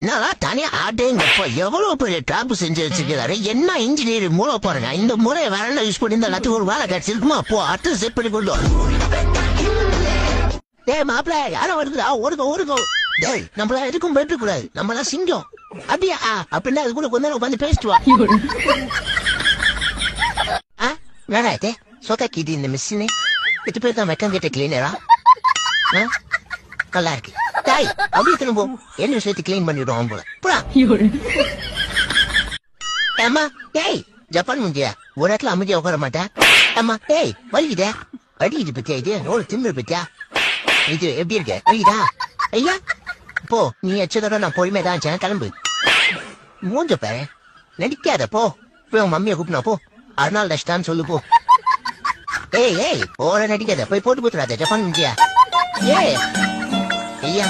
நான் தனியா ஆட்டேங்கப்பா எவ்வளவு பெரிய டாப் செஞ்சு வச்சிருக்கிறாரு. என்ன இன்ஜினியர் மூளை பாருங்க. இந்த முறையை வேற யூஸ் பண்ணி இந்த எல்லாத்துக்கும் ஒரு வேலை கிடைச்சிருக்குமா? அப்போ அடுத்து செட் பண்ணி கொண்டு டேய் மாப்பிள்ள யாரும் வருதுடா, ஓடுங்க ஓடுங்க. டேய் நம்மளா எதுக்கும் போயிட்டு கூடாது, நம்மளா சிங்கம். அப்படியா? அப்படின்னா அது கூட கொஞ்ச நேரம் உட்காந்து பேசிட்டு வா. வேணாத்தே சொக்கா கீது இந்த மிஷினு இது பேர் தான் மெக்கம் கேட்ட கிளீனரா? நல்லா இருக்கு. தாய் அப்படியே திரும்ப என்ன சேர்த்து கிளீன் பண்ணிடுவோம் போல. அம்மா டேய் ஜப்பான் முந்தியா ஒரு இடத்துல அமைதியா உட்கார மாட்டேன். அம்மா டேய் வலிக்குதே அடிக்குது பத்தியா? இது எவ்வளவு திமிரு பத்தியா? இது எப்படி இருக்க? வலிக்குதா? ஐயா போ, நீ எச்சதோட நான் பொறுமையா தான் கிளம்பு. மூஞ்ச பாரு, நடிக்காத போ. போய் உன் மம்மியை கூப்பினா போ. அதனால டஸ்டான்னு சொல்லு போ. ஏய் ஏய் ஓட நடிக்காத, போய் போட்டு போத்துறாத ஜப்பான் முந்தியா. ஏ ஐயா